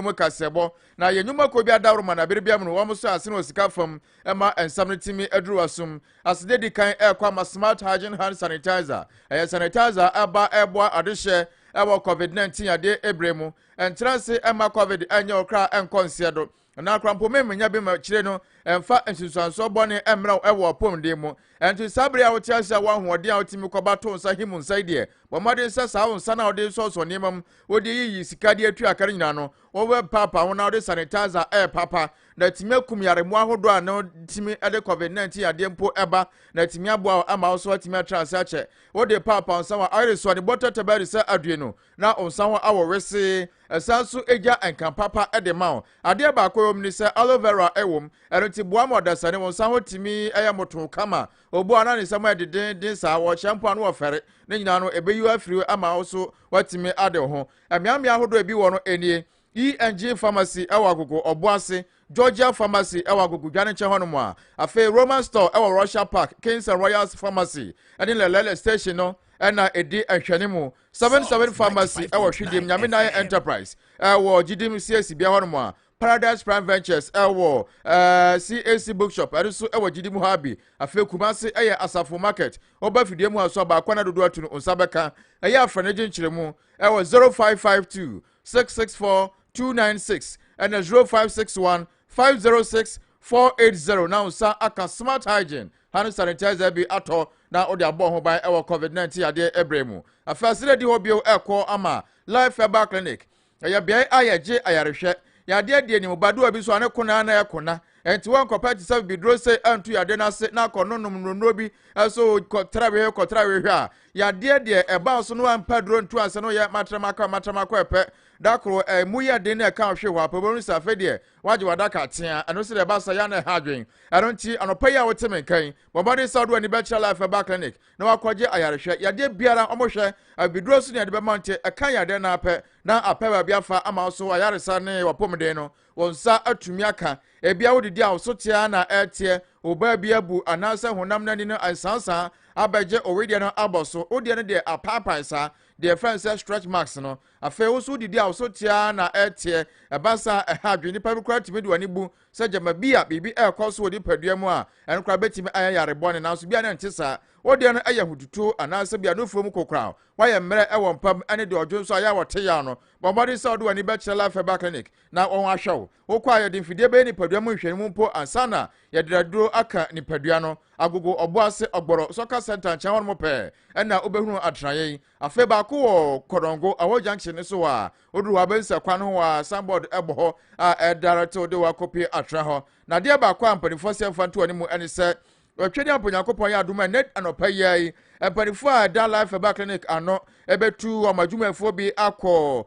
mu Kasiebo na yenyuma ko bia dawro ma na berebia mu wo so ase no sika fam ema ensam no timi aduru asum asede di kan ekwa ma smart hygiene hand sanitizer sanitizer aba ebo adehye ewo covid-19 ade ebremu entrance ema covid anya okra enkonsedo na krampo memnya bi ma kire no emfa ensusuanso bone emra ewo pomde mu enti sabre a wotia sia wa hoode a wotimi kobato nsa himu nsa die bomade nsa sa wo nsa na wode so nemam wode yi sika de atu akare nyina no wo papa wo na wode sanitizer papa na timi akum yaremu ahodo a na timi ade covid-19 ade mpo eba na timi abo ama wo so timi atrase ache wode papa nsa wa iriso de bottle tabari sa adue no na onsa ho awowese esanso eja enkan papa ede ma ade ba koyom ni se aloe vera ewom erenti boam odasane onsa ho timi eyamoto kama obu ana ni sama den sa wo shampoo no ofere ne nyina no ebeyu afiri ama wo so watimi ade ho amiamia ahodo ebi wo no enie ENG pharmacy ewa Agogo Obuase Georgia pharmacy ewa Agogo dwane che hono mo a afi Roman store ewa Russia Park Kings and Royals pharmacy eni lelele station no ena edi ahwane mu 77 pharmacy ewa Hwidim nyame na enterprise ewa Gidim CSC bia hono mo a Paradise Prime Ventures ewo CAC bookshop eriso ewo Gidim Habi afi Kumasi eye Asafo market oba fidie mu aso ba kwana dodo atu no nsabeka eye afrane nchiremu ewo 0552 664 296 and 0561 506 480 now sa aka smart hygiene hand sanitizer bi ato na odi abo ho ban ewo covid-19 ade ebremu afasire di hobio ekọ ama life herbal clinic ya bia ayaje ayarehwe ya de ni mobadu abi so ane kona na ekona enti won kopati se bidro se antu ya de na se na kononum no bi so kotrawe a ya de eba so no ampadro ntu ase no ya matramako epe dakro muya de na ka hwe ho apobonu safe de waje wadaka tia eno se de basa ya na hadwen anonti anopa ya wotemen kan bobody saudu ani bachelor life herbal clinic na wakoje ayarehwe ya de biara omohwe bidro so ne de be mante eka ya de na ape na apeba biafa ama so ayaresa ne wapomde no wonsa atumi aka ebia wodidi a wosotia na etie oba bia bu anasa honam nani no ansansa abaje owede no aboso odi ne de apapa sa de friends stretch marks no afa wo so didi a wosotia na etie ebasa ehadwe ni pabikura timi de wani bu se jama bia bibi ekoso odi padua mu a enkura betimi ayare bone na so bia na ntisa odi no aya hututu anasa bia no fom kokra waye mmere ewo mpam ane de odwo so aya wote ya no bombody so do wani bachelor life herbal clinic na on ahwew wo kwa ye de fidie be ni padua mu hwene mu mpo ansana ye draduro aka ni padua no Agogo Obuase Ogboro Soccer Center nchen won mo pe na obehunu atraye afe ba ko wo Korongo awo junction so a oduru wa bensa kwan ho wa sandboard ebo a director de wa copy atra ho na de ba kwa ampanifo se mfanto ani mu ene se otwedi amponyakopon ya aduma net anopa yai empanifo a da life herbal clinic ano ebetu amadwumafo bi akọ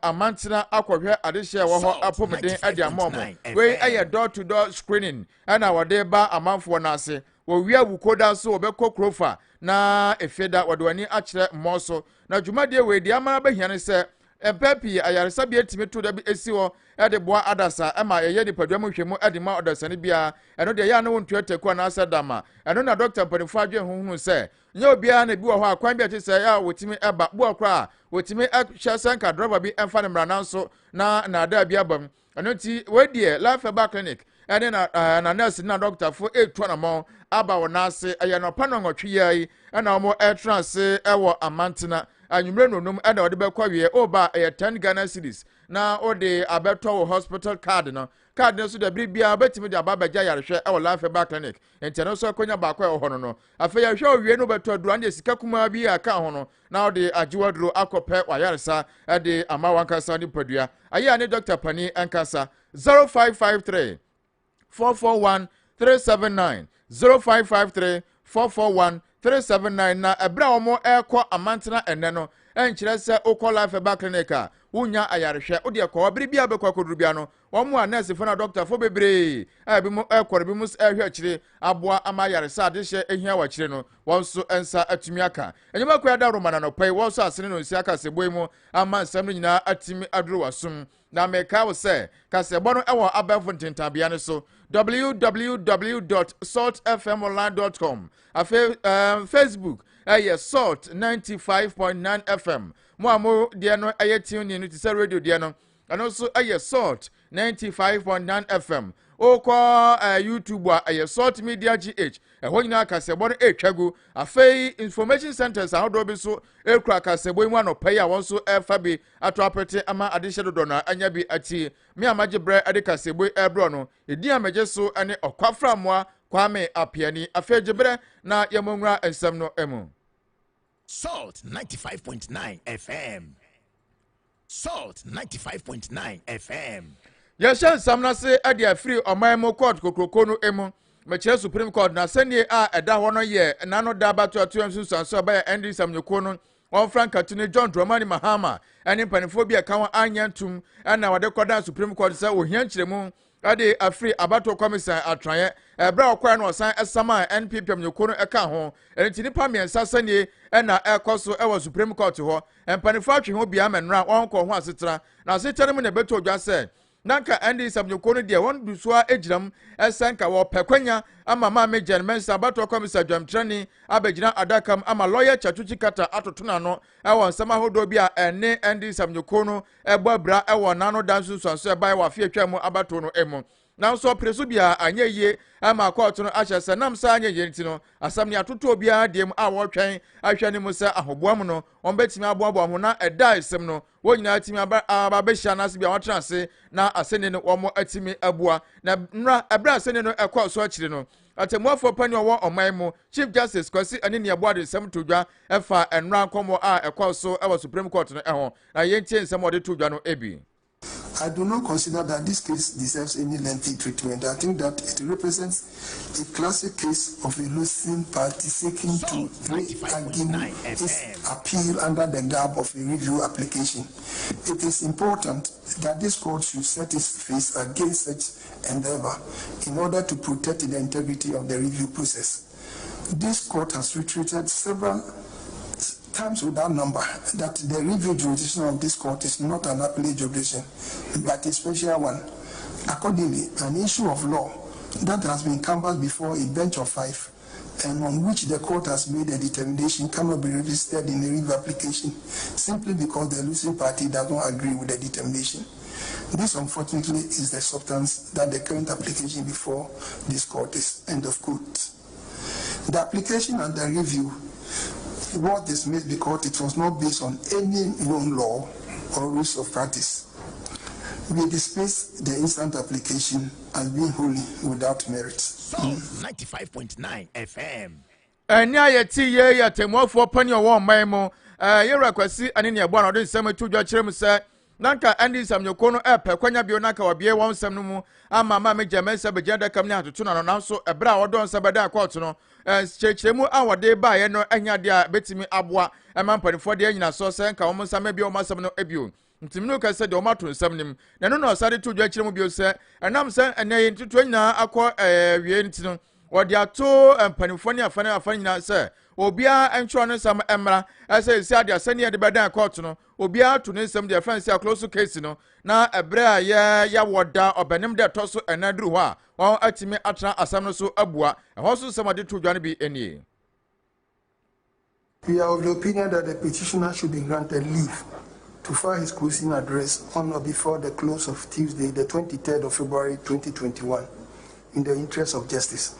amantina akọhwe adehye wo ho apomden ade amomo we aye door to door screening ana wode ba amanfo na ase wo wi abukoda so obekọ krofa na efeda wadwani akire mmoso na dwumade we di amara bahiane se epepi ayaresa bi etimi to da bi esi wo ede boa adasa ema ye ni padua mu hwemu ede ma odasa ne bia eno de ya na wontu ateku na asadama eno na doctor panifo adwe hunhun se nya obia na bi wo ho akwan bi ate se ya wotimi eba bo akra wotimi ahye sanka driver bi emfa ne mrana nso na ada bi abam eno ti we die life herbal clinic ene na nurse na doctor fo etu na mo aba wo na ase aye no pa no nwotwe yai ena mo trance ewo amantina anyumre nonum ena ode be kwawie oba 10 Ghana cedis na ode abeto hospital card no so da bibia betimi de ababaja yarehwe ewo life herbal clinic enteno so konya ba kwa ho no afa ya hwe owie no beto aduro ande sika kuma bi aka ho no na ode ajiwaduro akope wa yaresa ade amawankasa ni padua aye ane Dr. Pani enkasa 0553 441 379 0553 441 379 na ebra omo ekọ amantina enne no enkyere se okọ life herbal clinic a unya ayarehwe odi ekọ obiri bia bekọ koduru bia no omo a nurse fo na doctor fo bebre abi mo ekọ bi mo ehwe akire aboa ama yaresa adehye ehia wa kire no wonso ensa atumi aka enyema kwa da romana no pai wonso asene no nsi aka seboi mu ama nsam no nyina atimi aduru wasum na meka wo se Kasiebo no ewo abafo ntintabia ne so www.saltfmonline.com Facebook Salt 95.9 FM mo amo de no tune in to say radio de no and also Salt 95.9 FM. Oko YouTube Salt Media GH. Ɛhɔ nyinaa Kasiebo no etwagu. Afei information centers a hodo bi so ekura Kasiebo mu anɔpɛ a wɔn so ɛfa bi ato apete ama adehye dodo na anya bi ati. Me amagye brɛ ade Kasiebo ɛbro no. Edi amagye so ɛne ɔkwaframoa Kwame Appiani. Afei gyebrɛ na yɛmonwura nsɛm no emu. Salt 95.9 FM. Salt 95.9 FM. Yɛhyɛ nsɛm no se ade afiri ɔman mu court kokroko no emu. Mekyerɛ Supreme Court na sɛnea a ɛda hɔ no yɛ nano da bato ato nsusanso ba Andy Samnyoko no on Frank Katune John Dramani Mahama ɛne mpanimfoɔ bi a ka ho anya ntum ɛna wɔde kɔda Supreme Court sɛ ohia nkyerɛmu ade afiri abato commission atraye ɛbra ɔkwa no ɔsan ɛsama NPP Samnyoko no ɛka ho ɛnti nipa mmiɛnsa sɛnea ɛna ɛkɔ so ɛwɔ Supreme Court hɔ mpanimfoɔ atwe ho bia mɛnra wɔn kɔ ho asetra na asetra mu na beto dwa sɛ nanka Andy Samnyoko no deɛ wɔn dusua egiram ɛsɛnka wɔ pɛkwanya ama maame Jen Mensa bato komisa dwamtrani abegyina adakam ama lawyer Chatuchi Kata atotona no ɛwɔ nsɛm ahodo bi a ɛne Andy Samnyoko no ɛbɔ bra ɛwɔ nano danso nso ɛbae wɔ afie atwa mu abato no emu nanso preso bia anya yie ama court no ahyɛ sɛ nam sa anya yie ntino asam ne atoto bia deem a wɔtwɛn ahwɛ ne mu sɛ ahoboa mu no wɔn betimi aboaboa ho na ɛda esem no wɔn nyinaa timi aba behia nase bia wɔtena ase na asene no wɔn atimi aboa na nra ɛbra asene no ɛkɔ so akyire no atemuafo pani ɔwɔ ɔman mu Chief Justice Kwasi ane ne aboade nsɛm to dwa ɛfa ɛnra nkɔmɔ a ɛkɔ so ɛwɔ Supreme Court no ɛho na yɛntie nsɛm ɔde to dwa no ebi. I do not consider that this case deserves any lengthy treatment. I think that it represents a classic case of a losing party seeking to re-argue its appeal under the garb of a review application. It is important that this court should set its face against such endeavor in order to protect the integrity of the review process. This court has retreated several times without number that the review jurisdiction of this court is not an appellate jurisdiction, but a special one. Accordingly, an issue of law that has been canvassed before a bench of 5 and on which the court has made a determination cannot be registered in the review application simply because the losing party does not agree with the determination. This, unfortunately, is the substance that the current application before this court is. End of quote. The application and the review was dismissed because it was not based on any known law or rules of practice. We dismiss the instant application as being wholly without merit. So, 95.9 FM. Enya yeti ye ya temuafo pani owo man mu yewra Kwasi ane ne ebo na ode nsɛm to dwa kyerɛ mu sɛ nanka Andy Samnyoko no kwanya bio nanka wabie wɔn nsɛm no mu ama ma me Jemensa begya kam ne atoto na no nanso ɛbra a wɔdɔ nsɛ bɛda court no kyerɛkyerɛmu a wɔde ba yɛ no anya de a betimi aboa ɛma mpanifo de anyina so sɛ nka wɔn nsɛm bi wɔn asɛm no ebio ntimi no kase de wɔn ato nsɛm nim na no na ɔsade to dwa kyerɛ mu bio sɛ ɛnam sɛ ɛnɛ yɛ ntutu nyinaa akɔ wie ntino wɔde ato mpanifo ne afane nyinaa sɛ obia entro ne sam emra ese esi ade asane de bedan court no obia to ne nsɛm de friends ya close case no na ebre a ya woda obenim de toso enadru ho a wɔn atimi atra asam no so abua ɛhɔ so nsɛm ade to dwa no bi enie. We are of the opinion that the petitioner should be granted leave to file his closing address on or before the close of Tuesday, the 23rd of February 2021, in the interest of justice.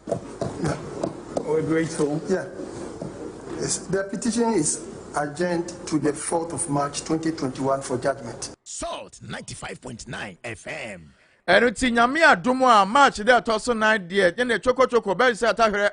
Yeah. We're grateful. Yeah. Yes. The petition is adjourned to the 4th of March 2021 for judgment. Salt 95.9 FM. Enu ti nyame adomo a March de toso 9 de ye ne choko be se atafre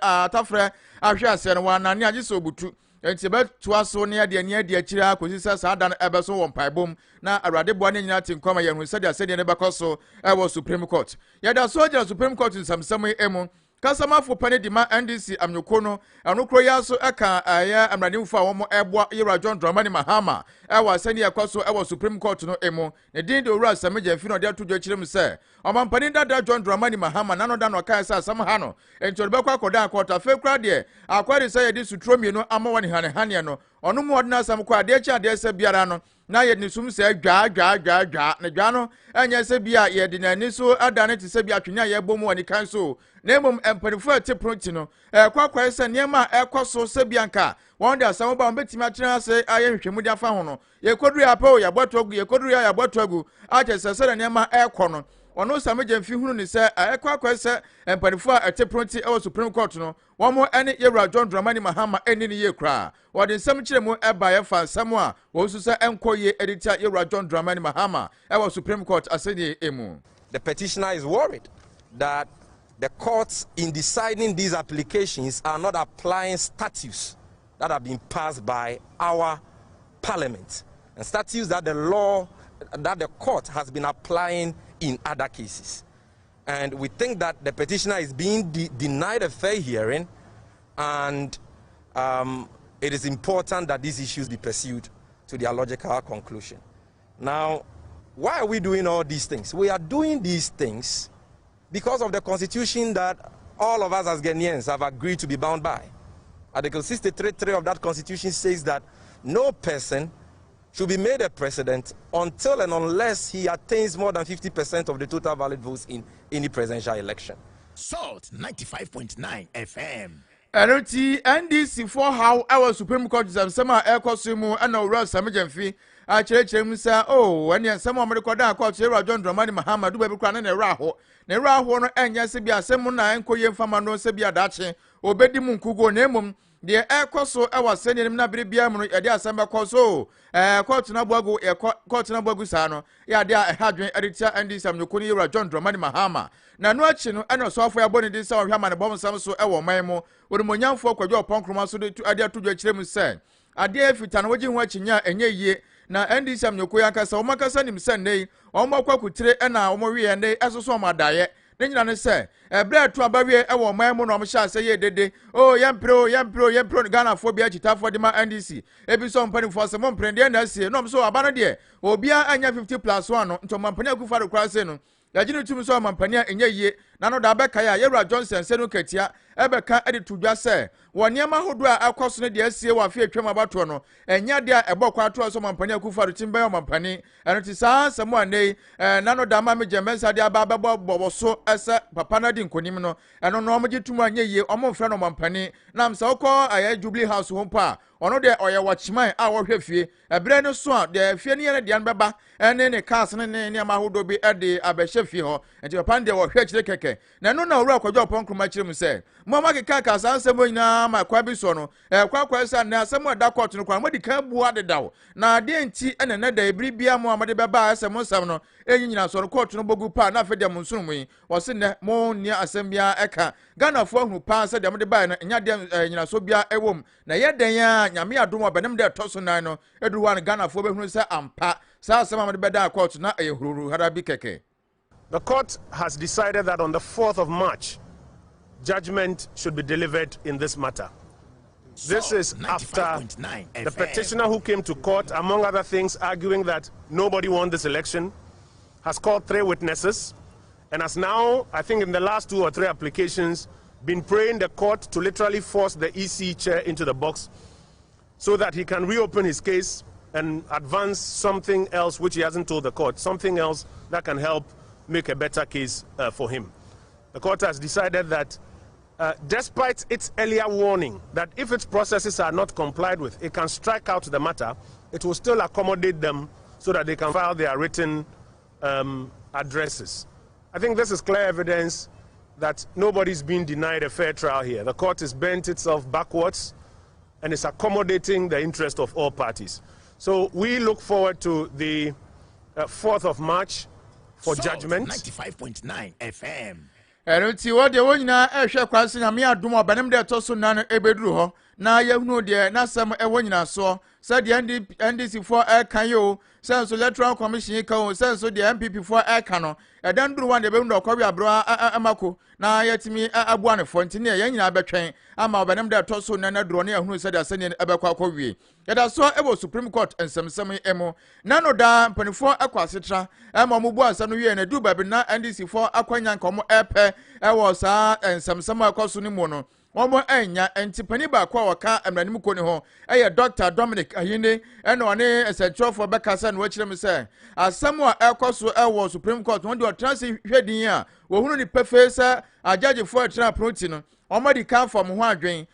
ahwe ase no wana ne agise obutu enti be toa so ne de ne de akira akosi se sa da no ebe so wo mpaibom na awrade boa ne nyina tin koma ye hu se de ne bekoso e wo Supreme Court ye da so je Supreme Court nsamsam emu Kasamafo pani di ma NDC Amnyoko no anokro ya so eka aya amradimfo a wo ebo yera John Dramani Mahama ewa sani ekoso ewa Supreme Court no emu ne din de owura sameje mfi no de to dwa kyerem se omampani dada John Dramani Mahama nano da no kai sa asam ha no enti obekwa akoda akota fe kra de akwari se ye di sutro mienu ama woni hane no onu mu odina asam kwa de cha de se biara no na ye ni sum se dwa na dwa no enya se bia ye de nani so adane te se bia twenya ye bomu ani kan so na emom empanifo ate pronti no kwakwa se niema ekoso se bia nka won de asam ba betimi atena se aye hwehwemu de afa ho no ye koduru ya pa o ya botogu ye koduru ya botogu ache se se niema ekọ no ono sameje mfi hunu ni se kwakwa se empanifo ate pronti e Supreme Court no womo ene yewra John Dramani Mahama eni ni ye kra wode nsem kire mu eba ye fa nsem a wo su se enkoye editor yewra John Dramani Mahama e Supreme Court asedi emu. The petitioner is worried that the courts in deciding these applications are not applying statutes that have been passed by our parliament and statutes that the court has been applying in other cases. And we think that the petitioner is being denied a fair hearing, and it is important that these issues be pursued to their logical conclusion. Now, why are we doing all these things? We are doing these things because of the constitution that all of us as Ghanaians have agreed to be bound by. Article 63.3 of that constitution says that no person should be made a president until and unless he attains more than 50% of the total valid votes in any presidential election. Salt 95.9 FM. Eroti NDC for how our Supreme Court sama ekosimu ana owura samejemfi a cherechem sa when yan sama America da court Yewra John Dramani Mahama du be kra na era ho no enya se bia asem na enkoye mfama no se bia dache obedi mu nkugo na emom de ekoso ewa senenim na bere bia mu no yade asem be koso court na boagu sa no ya de hadwen editor NDC amnyoko ni Yewra John Dramani Mahama na no achi no ene so afo ya boni de sa ohwa mane bom sam so ewo man mu wodimonyamfo kwadwo ponkroma so de ade atodwo akirem se ade afita na wogi ho achinya enye yie na NDC amnyoko ya kasa o makasa nim se nei o makwa kutire ena o mowe nei esoso o madaye ne nyina ne se ebre to abawie ewo man mu no mo sha se ye dede o yempro Ghana fo bia chitafo de ma NDC ebi so mpanifo se mo mprende na asie no so aba no de obia anya 50+1 no nto mampani akufa do kwase no yagini tumi so mampani enye yie na no da beka ya Yewra Johnson se no katia ebeka edi tudwa se woniema hodo a akoso ne de asie wa fe atwam abato no enya de a ebokwa ato so mampani akufa do timba ya mampani eno ti saa semo anei na no da ma me jemensa de abababo so ese papa na di nkonim no eno no mo gitumi anye yie omo mfra no mampani na msa okọ aya Jubilee House ho pa ono de oye watchman a wo hwe fie ebre no so a de fie ne de an beba ene ne cars ne ma hodo bi ede abehye fie ho enti papa de wo hwe kire keke na no na owura kwadwo ponkroma kire mu se mo ma keka ka sansemo nyina ma kwa bi so no kwa sa na asemo da court no kwa mo di kan bua de dawo na de nti ene na da ebri bia mo amade beba asemo sam no enyinyina so no court no bogu pa na fe de mo nsunu mu wo se ne mo ni asem bia eka Ghana fo ahunu pa se de mo de ba no nya de nyina so bia ewom na ye den ya nyame adom obenem de toso nan no eduwa no Ghana fo behunu se ampa sa asem amade beda court na ehururu harabi keke. The court has decided that on the 4th of March, judgment should be delivered in this matter. This is after the petitioner who came to court, among other things, arguing that nobody won this election, has called 3 witnesses, and has now, I think in the last 2 or 3 applications, been praying the court to literally force the EC chair into the box so that he can reopen his case and advance something else which he hasn't told the court, something else that can help make a better case for him. The court has decided that despite its earlier warning that if its processes are not complied with, it can strike out the matter, it will still accommodate them so that they can file their written addresses. I think this is clear evidence that nobody's being denied a fair trial here. The court has bent itself backwards and is accommodating the interest of all parties. So we look forward to the 4th of March for judgment. 95.9 FM. Eroti wo de wonyina ehwe kwase na me adom obanem de toso na no ebeduru ho na yehunu de na sam ewonyina so se de NDC for kan yo se so electoral commission kan o se so de MPP for kan no edan duru wan de be ndo kwabia bro amako na yetimi abua ne fonti ne yenyina betwen ama obanem de toso na duro ne ehunu se de asene ebekwa akọwie yeda so ebo Supreme Court ensemsem emo na no da mpanifo akwasetra ema mo bu asam no wie na du babi na NDC for akwanya nkomo epe ewo sa ensemsem akoso ni mu no omo enya entipani ba kwa waka emranim ko ne ho eye Dr. Dominic Ayine ene one esentrofo bekasa na wachire me se asam a ekoso ewo Supreme Court won de otrase hwedin a wo hunu ni pefesa ajagefo etra proti no omadi kan fom ho adwen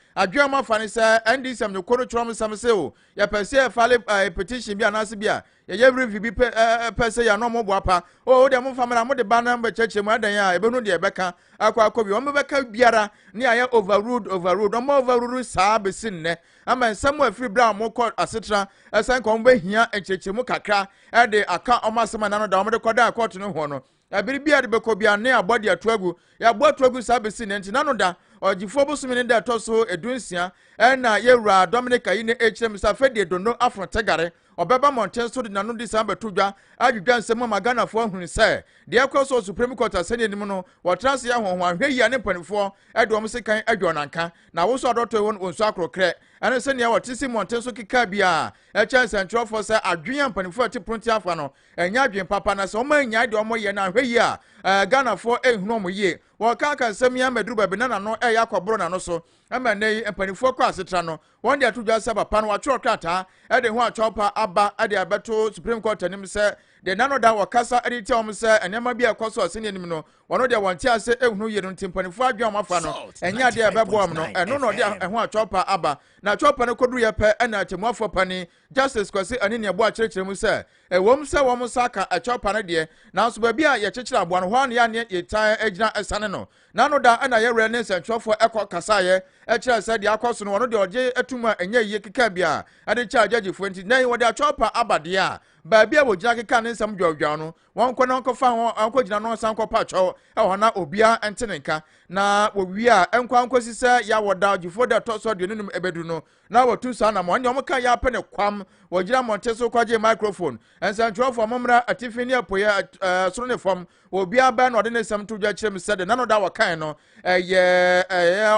ma fa ne se NDC am ko no trom sam se o ya pese file petition bi anase bi a ye review bi pese ya no mo boapa o de mo famara mo de ba na mba cheche mu adan a ebenu de beka akwa bi o mo beka biara ne aye overruled o mo overruled saa besin ne ama nsam afiri bra mo ko asetra esan ko mo behia echeche mu kakra e de aka o masema na no da mo de koda court no ho no abiribia de beko bia ne abodi atoagu ya atoagu saa besin ne nti na no da Ojifo Bosumi ne da toso edunsia na yewura Dominic Ayine echrem sa fedie dono afro tegare obeba monten so de nanu December tudwa adwudwa nsem magana fo ahunu se de ekoso Supreme Court asene nim no wotrase ya honho ahwe ya ne panifo edom sekan adwonanka na wo so adoto won onso akrokre ene se ne wotisi monten so kika bia echen central for se adwen panifo ati pronti afa no enya adwen papa na se o ma nya de o mo ye na ahwe ya Ghana fo ehunu mo ye wo kaka nsem ya medru babe na no ya kwabro na no so ama nei empanifo kwa asetra no won de atudwa se papa no wa tro krata e de ho achopa aba ade abeto Supreme Court anim se de nano da wakasa ade ti om se enema bi ekoso ase nim no wono de wonti ase ehunu ye no timpanifo adwa mafa no enya de ebebo am no eno no de ho achopa aba na achopa no koduru ye pe na atemuafo pani Justice Kwasi Anini abo akyerkyere mu se wom se wom saka achopa no de na so ba bi a ye kyerkyere abo no ho an ya ne yetan agina esane no nano da na ye wre ne sentwofo ekọ kasaye ekyerɛ sɛ de akɔso no wono de oje etuma enye ye kika bia ade kya agagefo nti nan wo de achopa abade a ba bia wo gina kika ne nsam dwodwa no won kɔ no nkɔfa ho ankɔ gina no san kɔpa atwɔ ɛhɔ na obia entenenka na wo wi a enkwa nkɔsi sɛ ya woda agifo de toso de nunum ebedu no na wotu sa na mo anya mo kan ya pene kwam wo gina monte so kwaje microphone ensantwofo momra atifi ne apoya soro ne fam obia ba na ode ne nsam to dwa kyerem sɛ de nano da wakan no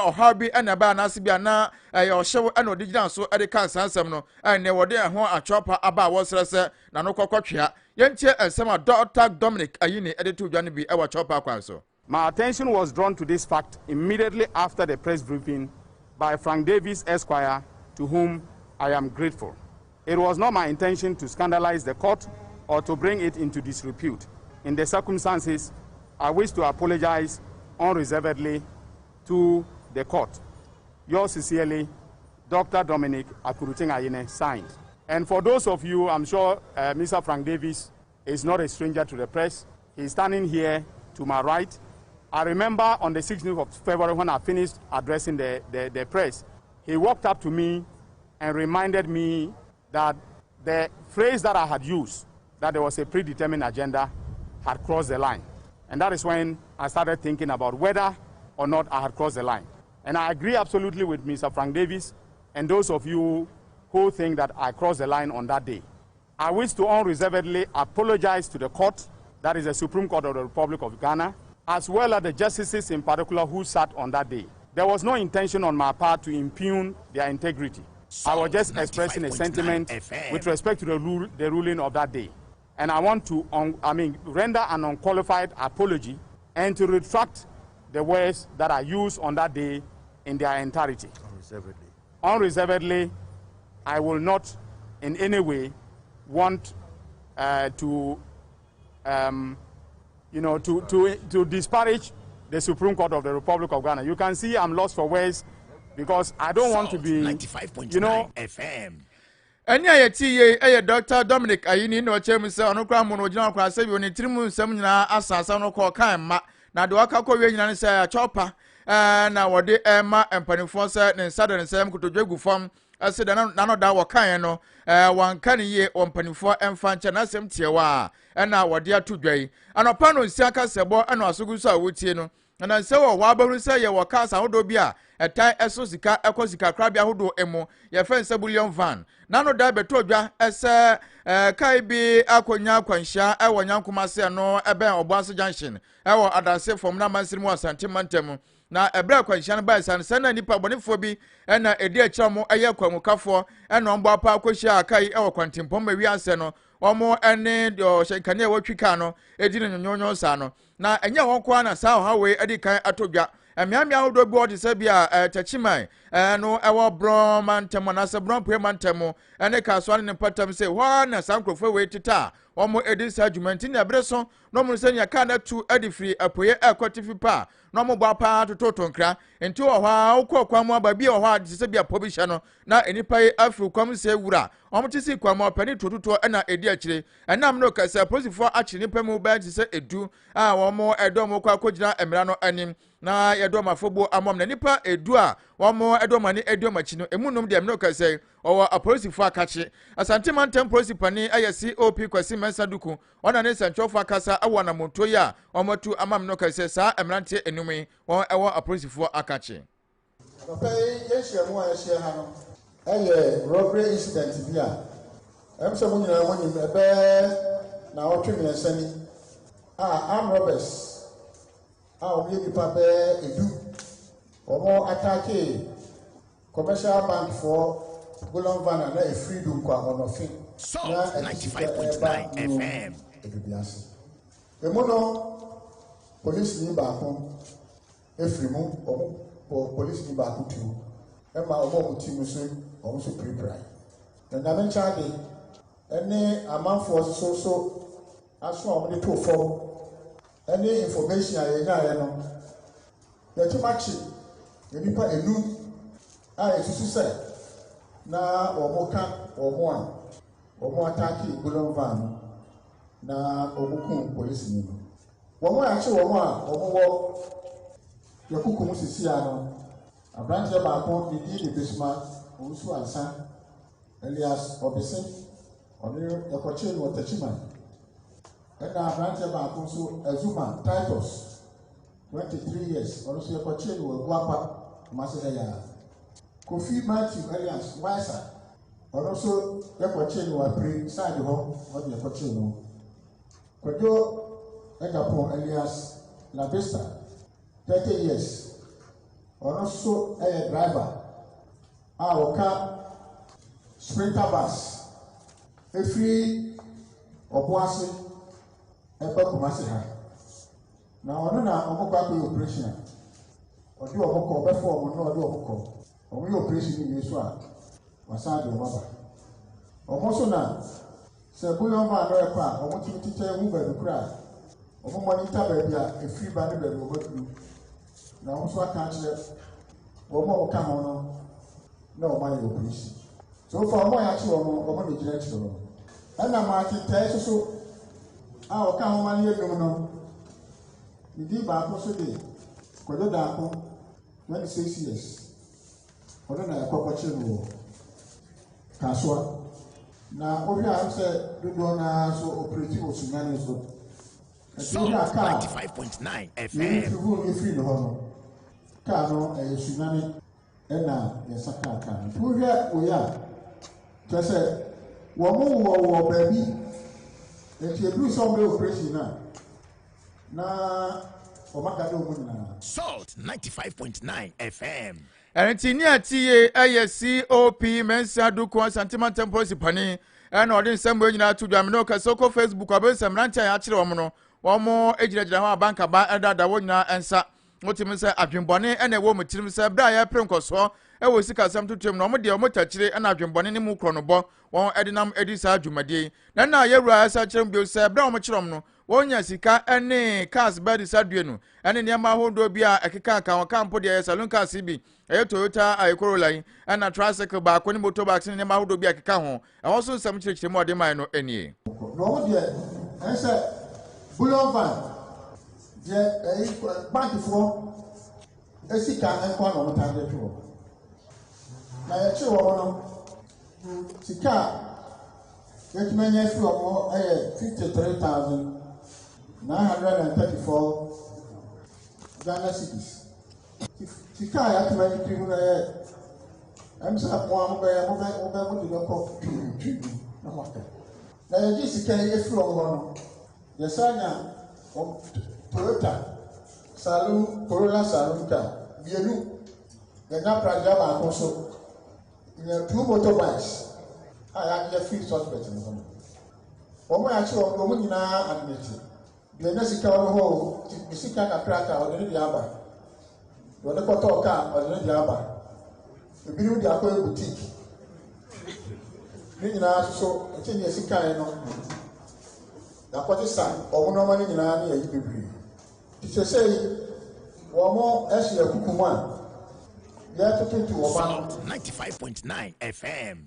ohabi ena ba na asibia na ohyew ena ode gina so ede kan sansam no ene wode ho achopa aba wo srese na no kokotwea yentie ensema Dr. Dominic Ayine ede to dwa ne bi e wa chopa kwan so. My attention was drawn to this fact immediately after the press briefing by Frank Davis Esquire, to whom I am grateful. It was not my intention to scandalize the court or to bring it into disrepute. In the circumstances, I wish to apologize unreservedly to the court. Yours sincerely, Dr. Dominic Akyem Ayine, signed. And for those of you, I'm sure Mr. Frank Davis is not a stranger to the press. He's standing here to my right. I remember on the 16th of February when I finished addressing the press, he walked up to me and reminded me that the phrase that I had used, that there was a predetermined agenda, had crossed the line. And that is when I started thinking about whether or not I had crossed the line. And I agree absolutely with Mr. Frank Davis and those of you who think that I crossed the line on that day. I wish to unreservedly apologize to the court, that is the Supreme Court of the Republic of Ghana, as well as the justices in particular who sat on that day. There was no intention on my part to impugn their integrity. I was just expressing a sentiment with respect to the ruling of that day. And I want to render an unqualified apology and to retract the words that I used on that day in their entirety. Unreservedly, I will not in any way want to disparage the Supreme Court of the Republic of Ghana. You can see I'm lost for words because I don't want to be, 95.9 FM. Eni ayeti ye Dr. Dominic Ayine no chem se ono kwa mo no gina kwa se bi oni tirimu nsam nyina asasa no ko kan ma na de waka ko we nyina ne se achopa na wode ma empanifo se ne nsado ne nsam kutodwegu fam ase da na no da wakan no wanka ne ye ompanifo emfa nche na asem tiewa na wode atodwai anopa no nsia kasebo na asogu so awotie no na nse wo wabaru se ye wakasa hodo bi a etai eso sika ekosika krabia hodo emo ye fense bullion van nano da beto dwa ese kai bi akonya kwansha ewo nyankoma se no ebe oboaso junction ewo adase fom na mansirimu Asante mantem na ebra kwansha no ba san na nipa bonefo bi na edi akiramo eye kwamukafo na ombo apa akohia kai ewo kwantimpom ma wi anse no omo ene do shekane watwika no edi no nyonyo sa no na enye won kwa na sa ha we edi kan atodwa emiamia hodo bi odi se bia tachiman no ewo bron mantemo na se bron pre mantemo ene kaso ne patam se ho na sankrofo we tita omo edisa argument na breso no mo se nya kana tu adifri apoye akotifi pa no mo gba pa totonkra enti wo ha ukokwa mo aba bi wo ha se bia pobisha no na enipa yi afri kwam se wura omo tisi kwam opani tototo na edi akire enam no kasa posifo akire nipa mu ba se edu a wo mo edom kwa kogina emra no anim na yedom afobo amom na nipa edu a wo mo edom ani edom achi no emunum de emno kasa owo apolisifoɔ akache Asante Mantem polisi pani aye COP Kwasi Mensaduku ona ne sanchofo akasa awo na monto ya omotu amam no kase saa emrante enumi won ewo apolisifoɔ akache papa yeshia mu ayeshia ha no aye robbery incident bi a emse mu nyina mo nyim ebe na otwe mi ensani armed robbers omo nipa be edu omo attack commercial bank for Golon Van na a freedom kwa onofin na 95.9 FM edubiase emono police ni ba ko efrimu omo police ni ba ko tu e ma omo timu so omo so prepare na men charge any amanfo so aso omo de to form any information aye nya ye no ye timachi enipa enu a esusu se na omo attack Golon Van na omo police ni omo ya che omo a omo wo yakuku mu sisi ano abrante ba ko di bisma osu ansa Elias obese oni ekoche no tachiman na abrante ba ko so Azuma Titus 23 years oni so ekoche no guapa masere ya Kofi Matthew Elias Waisa also ekoche no apre side ho odi ekoche no kodo Egapon Elias Labesta 30 years also a driver woka sprinter bus free oboase eba kumase ha na ono na omokwa ko operation odi omokọ obefo omo na odi omokọ omo yo operation ni so a wasade omaba omo so na se Golon Van no ekwa omo titite hu ba dukura omo monitor ba bia free ba ne ba no badu na omo so aka kire omo oka ho no na omo ayo operation so for omo ya chi omo ne jira chi no ana ma titite so a oka ho ma ne yedum no ndi ba ko so de kodo da ko 26 years odo na ekwache no kaswa na obi a se dodo na so operative osunyane so 95.9 FM you free no hono ka no osunyane na yesaka ka to hwe oya to se wo mu wo baby enti edu so me operation na omakade omu na Salt 95.9 FM enti ni atie aye COP Mensaduku Asante Mantem polisi pani na odi nsem nyina to dwam no kasoko Facebook abensem rancha ya kire omo no omo ejirejira ho abanka ba edada wo nyina ensa motim se adwenbone na ewo mutirim se bra ya prenkoso ewo sika sam tutum no omo de omo tachire na adwenbone ne mu kronobo won edinam edisa adwumade na yewura asa kirem bio se bra omo kirom no wonya sika ene cars bed sadue no ene niam ahodo bia ekeka aka won kampo de salon cars bi Toyota Corolla na tricycle ba ko ni motorbikes ne niam ahodo bia ekeka ho ewo so nsam kirikire mo de man no enie no de ense Golon Van je bank fo esika enko na mo tande twa na ye che wo no sika yetmanya fi omo 53,934 Ghana cedis sika ya tmanya fi no ye amsa mo am be mo di ko na maka na ye sika ye fi omo no ye sanya Toyota Salon Corolla Salon ka bienu na praja ba ko so in 2 motorbikes ya free suspect no omo ya chi omo nyina admit de na sika no ho sika na kraka o de aba wɔde kɔtɔ kaa ɔde ne de aba ebinom de akɔ boutique ne nyinaa so nti ne esi kan no yakɔte sa ɔmo nɔɔma ne nyinaa ne yɛyi bebree tisese yi wɔn ɛsi akuku mu a yɛtototo wɔn Salt 95.9 FM.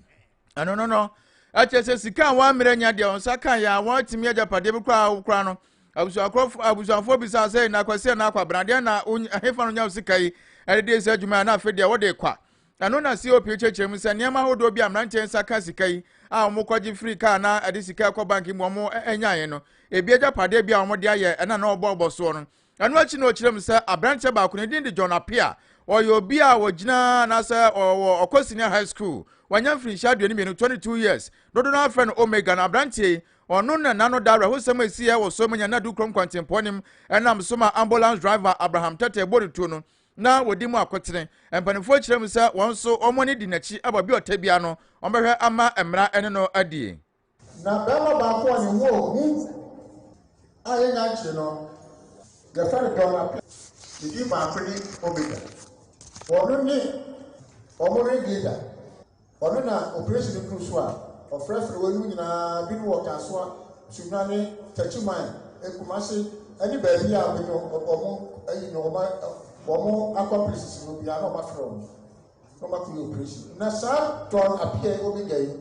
No. Akyɛ sika wa mmerɛ nya deɛ onsa kan ya wa timi agapade bi kra no abusuafo bi sa sɛ na kwase na akwabrade na ahefa no nya sika yi ɛde sɛ adwuma na afɛ deɛ wɔde kwa ɛno na COP kyerɛkyerɛ mu sɛ nneɛma hodo bi amrante nsa ka sika yi a wɔn kɔgye free car na ɛde sika kɔ bank mu wɔn ɛnyae no ebi agapade bi a wɔn de ayɛ ɛna na ɔbɔ so no ɛno akyi na ɔkyerɛ mu sɛ abrante baako ne din de John Apia ɔyɛ obi a wɔgyina na sɛ ɔkɔ senior high school wanya mfirinhyia 22 years dodo na afrɛ no Omega na abrante ɔno na nano dara ho sɛm esi wɔ so mu nya na du krom kwantempɔnim ɛnam so ma ambulance driver Abraham Tete borutu no na wodi mu akotene mpanimfoɔ kyerɛ mu sɛ wɔn so ɔmo ne di n'akyi aba bi ɔtabia no ɔmbɛhwɛ ama mmara ɛne no adie na bɛma baako a ne wo hu a yɛnya kyerɛ no yɛfrɛ no John Apia ne di baako ne Omega ɔno ne ɔmo regulator ɔno na operation kuru so a ɔfrɛfrɛ wɔn mu nyinaa bi no wɔ Kasoa Sumna ne Tachiman Ekumase ɛne baabi a ɔmo ayi no ɔmo accomplices no bi a na ɔmo afrɛ ɔmo na ɔmo akɔyɛ operation na saa John Apia Omega yi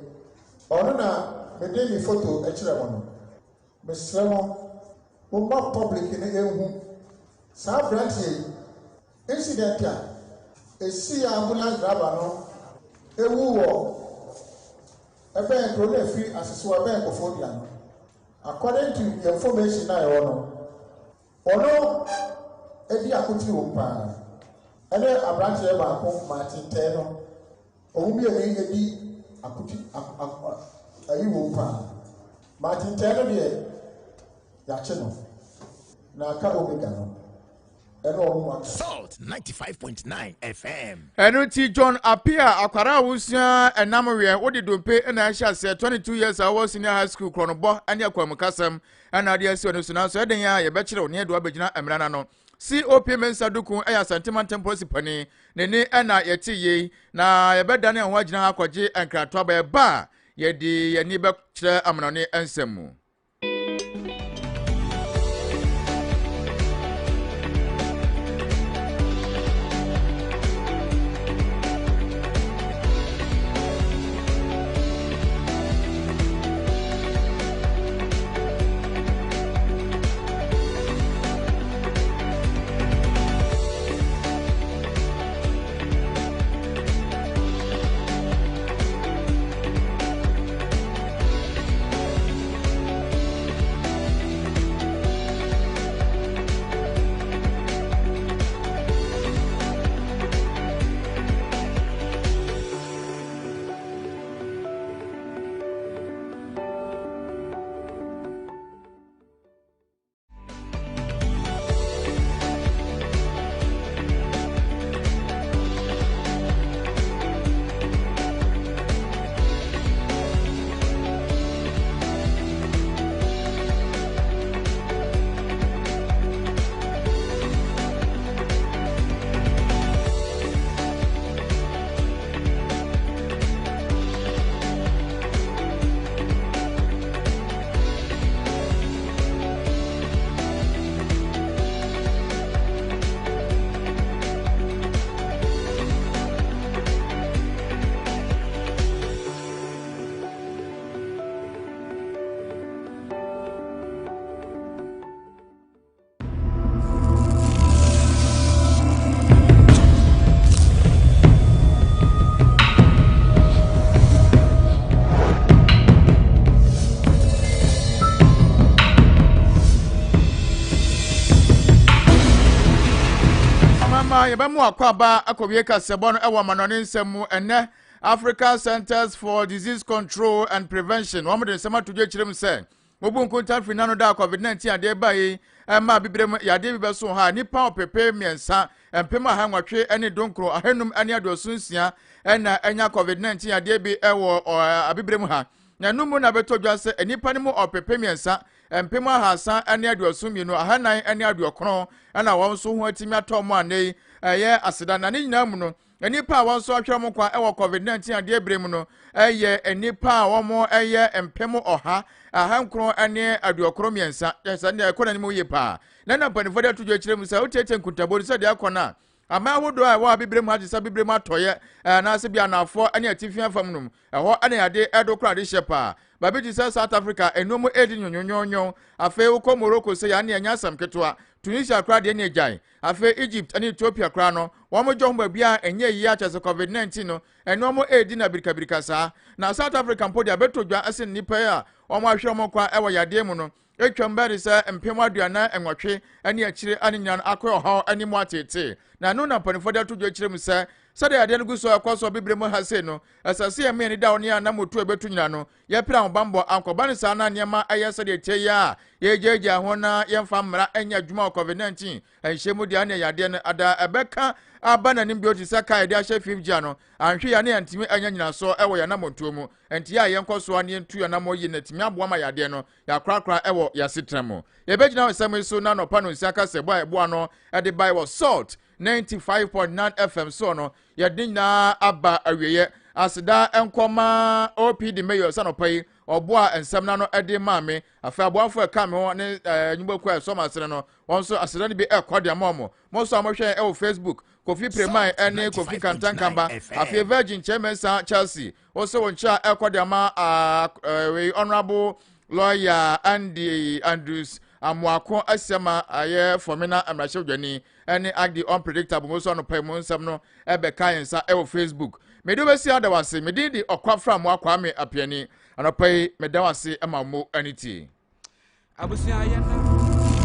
ɔno na mede mi photo ɛkyerɛ mo no mesrɛ mo mo public ne ehu saa aberanteɛ yi incident a esi ambulance driver no ewu wɔ ɛbɛn kuro na efiri asese ɛbɛn kɔfɔ bia no according to the information na ɛwɔ no ɔno edi akotiri wɔm paa ɛne aberanteɛ baako maatentɛn no ɔmo mmienu edi akotiri ayi wɔm paa maatentɛn no deɛ yakye no na aka Omega no. Salt 95.9 FM. ɛno ti John Apia akwara awusua ɛnam wɛ wode dompe ɛna ɛhyɛ sɛ 22 years awɔ senior high school kronobɔ ɛne akwamukasam ɛna de asi ɔno so na so ɛden ya yɛbɛkyerɛ ne do abɛgyina ɛmrana no COP mensa duku ɛyɛ Asante temposi pani ne ne ɛna yɛte yi na yɛbɛda ne ho agyina akɔgye enkrato aba ba yɛde yɛni bɛkyerɛ amnane ensɛm mu. Yɛbɛmu akwaba akɔwie Kasiebo no ɛwɔ manɔne nsɛm mu ɛnɛ African Centers for Disease Control and Prevention wɔn de nsɛm atodwe kyerɛ mu sɛ mobu nkonta firi nano da COVID-19 ade ba yi ɛma bibirem yade bi bɛso ha nipa opepe miɛnsa mpem ahanwatwe ɛne donkro ahenum ɛne adosunsia ɛna ɛnya COVID-19 ade bi ɛwɔ abibirem ha na numu na beto dwa sɛ nipa ne mu opepe miɛnsa empem ahasa ane aduosum no ahanan ane aduokron ana won so ho atimi atom anei eye aseda na ne nyina mu no enipa a won so ahwere mo kwa ewo covid-19 ade ebrem no eye enipa a won eye empem oha ahankron ane aduokron miensa yesa ne ekona ni mo yepa na panifo de tudwo kire mu sa otete nkutabori se de akona ama ahodo a wa bibrem ha sa bibrem atoye na se bia nafo ane atifia fam num eho ane ade edokra de shepa babi ji South Africa enomo edi nyonyonyonyo afe uko Morocco se ya ne anya sam ketwa Tunisia kra de ne jan afe Egypt ane Ethiopia kra no womo johomba bia enye yi a chese covid-19 no enomo edi na birikabirika sa na South Africa mpodi abetodwa ase nipa ya womo ahwe mo kwa ewo yade mu no etwambare se empem aduana enwotwe ane akire anenyan akoyo ha ani mu atete na no na panifo de tudwo kire mu se sade ade no guso akwaso bibre mu hase no asase ye me ni da oni ana motu ebetu nyina no ye pira obambo ankoba ne sa na niema aye sade tie ya ye jeja ho na ye mfa mra enya adwuma covid-19 enhyemu de ane yade no ada ebeka abana nim bi oti saka ide ahye 5G no anhwe ya ne antimi anya nyina so ewo ya na motu mu enti ya ye nkoso ane ntu ya na mo yi na timi aboa ma yade no ya krakra ewo ya sitremo ye begina wesam so na no pano siaka sebo ebo ano ede bai was salt 95.9 FM so no yadina aba awiye asida enkoma OPD mayor sanopai oboa ensam na no ede maame afa aboafo e ka me ho ne nyuboku e so masere no wonso asida ne bi ekode amomo mo so amohwe e o Facebook Kofi Premai ene Kofi Kantankamba afa Virgin Chairman Chelsea also woncha ekode ama we honorable lawyer Andy Andrews amwako asema aye formina amrashedwani ene agdi unpredictable mo so no pay mo nsam no ebe kayensa e wo Facebook medo besi adawase medidi okwafra mo Kwame Appiani anopai medawase ema mo aniti abusia ayenda